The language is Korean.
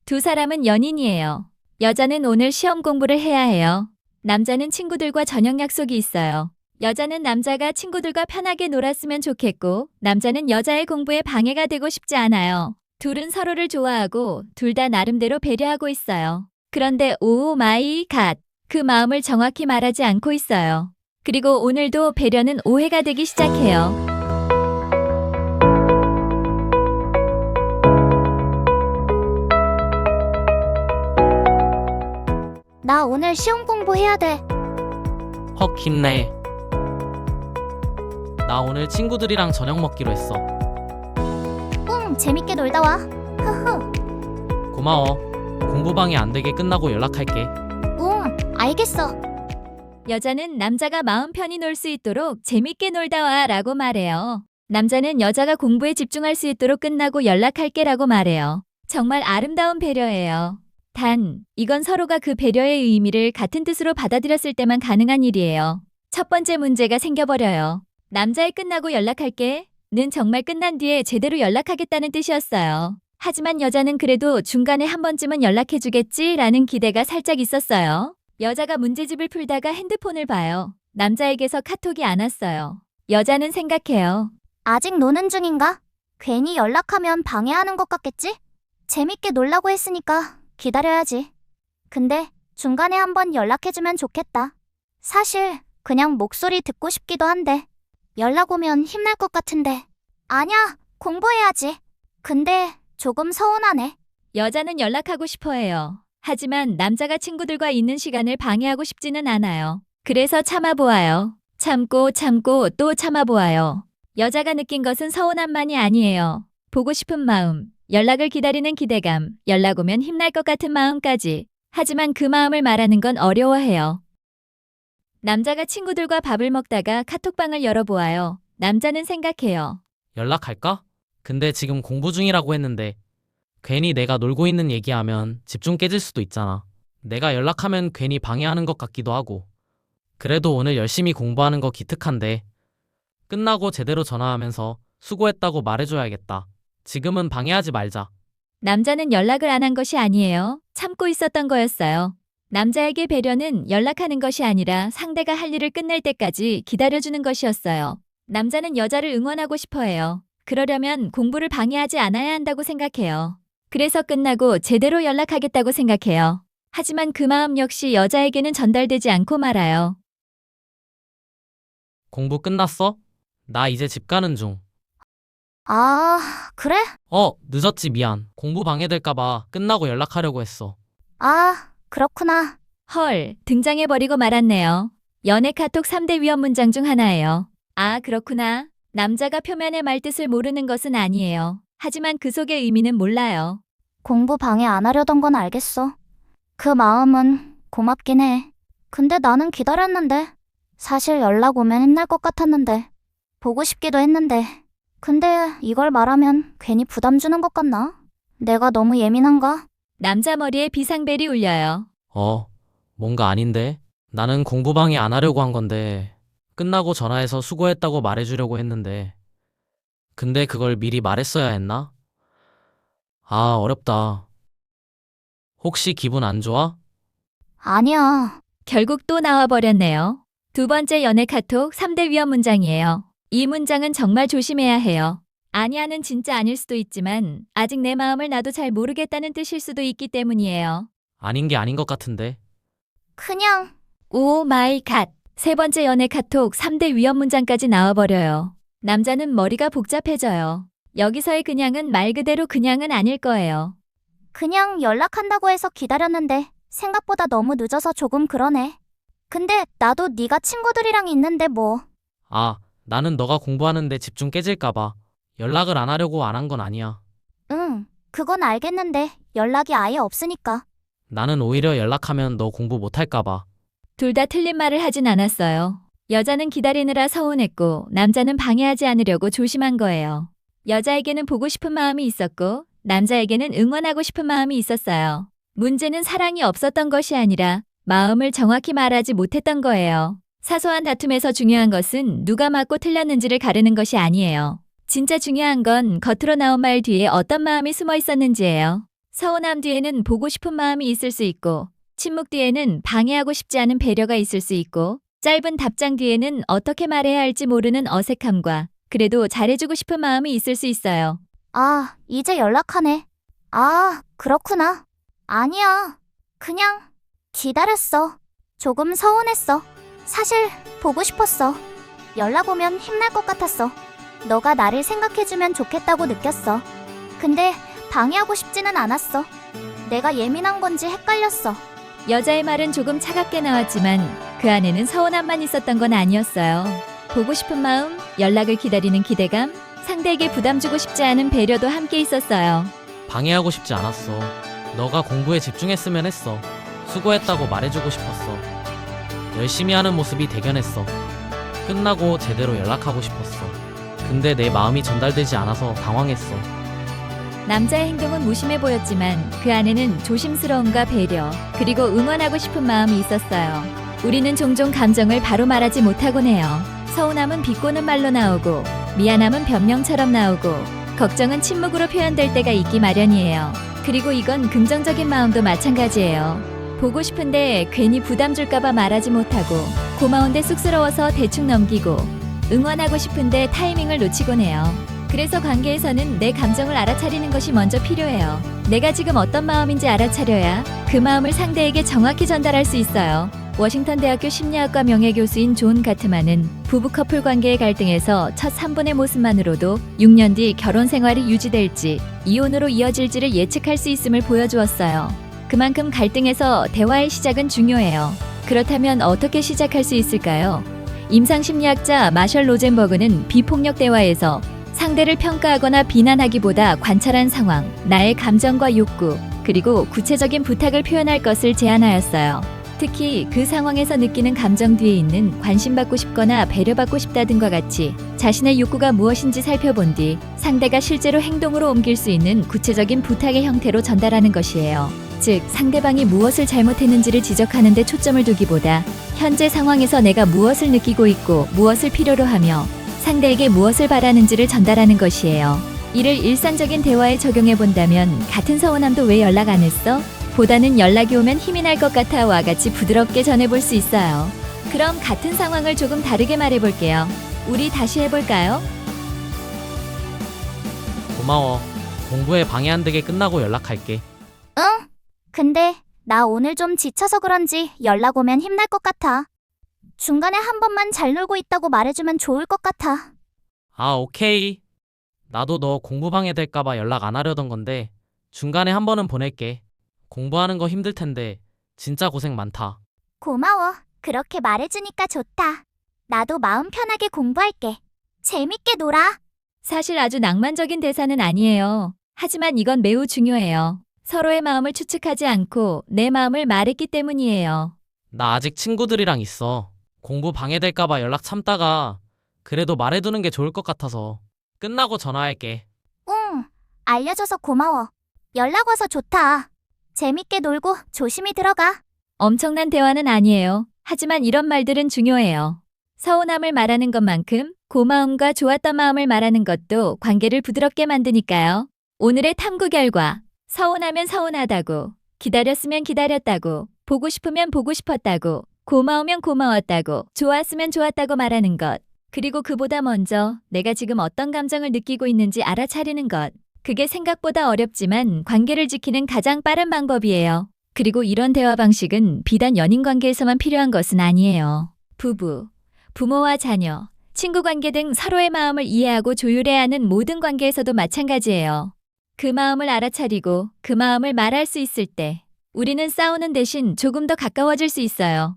두 사람은 연인이에요. 여자는 오늘 시험 공부를 해야 해요. 남자는 친구들과 저녁 약속이 있어요. 여자는 남자가 친구들과 편하게 놀았으면 좋겠고, 남자는 여자의 공부에 방해가 되고 싶지 않아요. 둘은 서로를 좋아하고, 둘 다 나름대로 배려하고 있어요. 그런데 오 마이 갓, 그 마음을 정확히 말하지 않고 있어요. 그리고 오늘도 배려는 오해가 되기 시작해요. 나 오늘 시험 공부해야 돼. 헉, 힘내. 나 오늘 친구들이랑 저녁 먹기로 했어. 응, 재밌게 놀다 와. 흐흐. 고마워. 공부방해 안 되게 끝나고 연락할게. 응, 알겠어. 여자는 남자가 마음 편히 놀 수 있도록 재밌게 놀다 와 라고 말해요. 남자는 여자가 공부에 집중할 수 있도록 끝나고 연락할게 라고 말해요. 정말 아름다운 배려예요. 단, 이건 서로가 그 배려의 의미를 같은 뜻으로 받아들였을 때만 가능한 일이에요. 첫 번째 문제가 생겨버려요. 남자의 끝나고 연락할게 는 정말 끝난 뒤에 제대로 연락하겠다는 뜻이었어요. 하지만 여자는 그래도 중간에 한 번쯤은 연락해주겠지 라는 기대가 살짝 있었어요. 여자가 문제집을 풀다가 핸드폰을 봐요. 남자에게서 카톡이 안 왔어요. 여자는 생각해요. 아직 노는 중인가? 괜히 연락하면 방해하는 것 같겠지? 재밌게 놀라고 했으니까 기다려야지. 근데 중간에 한번 연락해주면 좋겠다. 사실 그냥 목소리 듣고 싶기도 한데 연락 오면 힘날 것 같은데. 아냐, 공부해야지. 근데 조금 서운하네. 여자는 연락하고 싶어 해요. 하지만 남자가 친구들과 있는 시간을 방해하고 싶지는 않아요. 그래서 참아보아요. 참고 또 참아보아요. 여자가 느낀 것은 서운함만이 아니에요. 보고 싶은 마음, 연락을 기다리는 기대감, 연락 오면 힘날 것 같은 마음까지. 하지만 그 마음을 말하는 건 어려워해요. 남자가 친구들과 밥을 먹다가 카톡방을 열어보아요. 남자는 생각해요. 연락할까? 근데 지금 공부 중이라고 했는데 괜히 내가 놀고 있는 얘기하면 집중 깨질 수도 있잖아. 내가 연락하면 괜히 방해하는 것 같기도 하고. 그래도 오늘 열심히 공부하는 거 기특한데 끝나고 제대로 전화하면서 수고했다고 말해줘야겠다. 지금은 방해하지 말자. 남자는 연락을 안 한 것이 아니에요. 참고 있었던 거였어요. 남자에게 배려는 연락하는 것이 아니라 상대가 할 일을 끝낼 때까지 기다려주는 것이었어요. 남자는 여자를 응원하고 싶어 해요. 그러려면 공부를 방해하지 않아야 한다고 생각해요. 그래서 끝나고 제대로 연락하겠다고 생각해요. 하지만 그 마음 역시 여자에게는 전달되지 않고 말아요. 공부 끝났어? 나 이제 집 가는 중. 아, 그래? 늦었지, 미안. 공부 방해될까봐 끝나고 연락하려고 했어. 아, 그렇구나. 헐, 등장해버리고 말았네요. 연애 카톡 3대 위험 문장 중 하나예요. 아, 그렇구나. 남자가 표면의 말뜻을 모르는 것은 아니에요. 하지만 그 속의 의미는 몰라요. 공부 방해 안 하려던 건 알겠어. 그 마음은 고맙긴 해. 근데 나는 기다렸는데. 사실 연락 오면 힘날 것 같았는데. 보고 싶기도 했는데. 근데 이걸 말하면 괜히 부담 주는 것 같나? 내가 너무 예민한가? 남자 머리에 비상벨이 울려요. 뭔가 아닌데? 나는 공부 방해 안 하려고 한 건데 끝나고 전화해서 수고했다고 말해주려고 했는데 근데 그걸 미리 말했어야 했나? 아, 어렵다. 혹시 기분 안 좋아? 아니야. 결국 또 나와버렸네요. 두 번째 연애 카톡 3대 위험 문장이에요. 이 문장은 정말 조심해야 해요. 아니야는 진짜 아닐 수도 있지만 아직 내 마음을 나도 잘 모르겠다는 뜻일 수도 있기 때문이에요. 아닌 게 아닌 것 같은데. 그냥 오 마이 갓. 세 번째 연애 카톡 3대 위험 문장까지 나와버려요. 남자는 머리가 복잡해져요. 여기서의 그냥은 말 그대로 그냥은 아닐 거예요. 그냥 연락한다고 해서 기다렸는데 생각보다 너무 늦어서 조금 그러네. 근데 나도 네가 친구들이랑 있는데 뭐. 나는 너가 공부하는데 집중 깨질까봐 연락을 안 하려고 안 한 건 아니야. 응, 그건 알겠는데 연락이 아예 없으니까. 나는 오히려 연락하면 너 공부 못할까봐. 둘 다 틀린 말을 하진 않았어요. 여자는 기다리느라 서운했고 남자는 방해하지 않으려고 조심한 거예요. 여자에게는 보고 싶은 마음이 있었고 남자에게는 응원하고 싶은 마음이 있었어요. 문제는 사랑이 없었던 것이 아니라 마음을 정확히 말하지 못했던 거예요. 사소한 다툼에서 중요한 것은 누가 맞고 틀렸는지를 가르는 것이 아니에요. 진짜 중요한 건 겉으로 나온 말 뒤에 어떤 마음이 숨어 있었는지예요. 서운함 뒤에는 보고 싶은 마음이 있을 수 있고, 침묵 뒤에는 방해하고 싶지 않은 배려가 있을 수 있고, 짧은 답장 뒤에는 어떻게 말해야 할지 모르는 어색함과 그래도 잘해주고 싶은 마음이 있을 수 있어요. 아, 이제 연락하네. 아, 그렇구나. 아니야. 그냥 기다렸어. 조금 서운했어. 사실 보고 싶었어. 연락 오면 힘날 것 같았어. 너가 나를 생각해주면 좋겠다고 느꼈어. 근데 방해하고 싶지는 않았어. 내가 예민한 건지 헷갈렸어. 여자의 말은 조금 차갑게 나왔지만 그 안에는 서운함만 있었던 건 아니었어요. 보고 싶은 마음, 연락을 기다리는 기대감, 상대에게 부담 주고 싶지 않은 배려도 함께 있었어요. 방해하고 싶지 않았어. 너가 공부에 집중했으면 했어. 수고했다고 말해주고 싶었어. 열심히 하는 모습이 대견했어. 끝나고 제대로 연락하고 싶었어. 근데 내 마음이 전달되지 않아서 당황했어. 남자의 행동은 무심해 보였지만 그 안에는 조심스러움과 배려, 그리고 응원하고 싶은 마음이 있었어요. 우리는 종종 감정을 바로 말하지 못하곤 해요. 서운함은 비꼬는 말로 나오고, 미안함은 변명처럼 나오고, 걱정은 침묵으로 표현될 때가 있기 마련이에요. 그리고 이건 긍정적인 마음도 마찬가지예요. 보고 싶은데 괜히 부담 줄까봐 말하지 못하고, 고마운데 쑥스러워서 대충 넘기고, 응원하고 싶은데 타이밍을 놓치곤 해요. 그래서 관계에서는 내 감정을 알아차리는 것이 먼저 필요해요. 내가 지금 어떤 마음인지 알아차려야 그 마음을 상대에게 정확히 전달할 수 있어요. 워싱턴 대학교 심리학과 명예교수인 존 가트만은 부부 커플 관계의 갈등에서 첫 3분의 모습만으로도 6년 뒤 결혼 생활이 유지될지 이혼으로 이어질지를 예측할 수 있음을 보여주었어요. 그만큼 갈등에서 대화의 시작은 중요해요. 그렇다면 어떻게 시작할 수 있을까요? 임상심리학자 마셜 로젠버그는 비폭력 대화에서 상대를 평가하거나 비난하기보다 관찰한 상황, 나의 감정과 욕구, 그리고 구체적인 부탁을 표현할 것을 제안하였어요. 특히 그 상황에서 느끼는 감정 뒤에 있는 관심받고 싶거나 배려받고 싶다 등과 같이 자신의 욕구가 무엇인지 살펴본 뒤 상대가 실제로 행동으로 옮길 수 있는 구체적인 부탁의 형태로 전달하는 것이에요. 즉, 상대방이 무엇을 잘못했는지를 지적하는 데 초점을 두기보다 현재 상황에서 내가 무엇을 느끼고 있고 무엇을 필요로 하며 상대에게 무엇을 바라는지를 전달하는 것이에요. 이를 일상적인 대화에 적용해 본다면 같은 서운함도 왜 연락 안 했어? 보다는 연락이 오면 힘이 날 것 같아와 같이 부드럽게 전해볼 수 있어요. 그럼 같은 상황을 조금 다르게 말해볼게요. 우리 다시 해볼까요? 고마워. 공부에 방해 안 되게 끝나고 연락할게. 응? 근데 나 오늘 좀 지쳐서 그런지 연락 오면 힘날 것 같아. 중간에 한 번만 잘 놀고 있다고 말해주면 좋을 것 같아. 아, 오케이. 나도 너 공부 방해될까봐 연락 안 하려던 건데 중간에 한 번은 보낼게. 공부하는 거 힘들 텐데 진짜 고생 많다. 고마워. 그렇게 말해주니까 좋다. 나도 마음 편하게 공부할게. 재밌게 놀아. 사실 아주 낭만적인 대사는 아니에요. 하지만 이건 매우 중요해요. 서로의 마음을 추측하지 않고 내 마음을 말했기 때문이에요. 나 아직 친구들이랑 있어. 공부 방해될까봐 연락 참다가 그래도 말해두는 게 좋을 것 같아서 끝나고 전화할게. 응, 알려줘서 고마워. 연락 와서 좋다. 재밌게 놀고 조심히 들어가. 엄청난 대화는 아니에요. 하지만 이런 말들은 중요해요. 서운함을 말하는 것만큼 고마움과 좋았던 마음을 말하는 것도 관계를 부드럽게 만드니까요. 오늘의 탐구 결과. 서운하면 서운하다고, 기다렸으면 기다렸다고, 보고 싶으면 보고 싶었다고, 고마우면 고마웠다고, 좋았으면 좋았다고 말하는 것. 그리고 그보다 먼저 내가 지금 어떤 감정을 느끼고 있는지 알아차리는 것. 그게 생각보다 어렵지만 관계를 지키는 가장 빠른 방법이에요. 그리고 이런 대화 방식은 비단 연인 관계에서만 필요한 것은 아니에요. 부부, 부모와 자녀, 친구 관계 등 서로의 마음을 이해하고 조율해야 하는 모든 관계에서도 마찬가지예요. 그 마음을 알아차리고 그 마음을 말할 수 있을 때 우리는 싸우는 대신 조금 더 가까워질 수 있어요.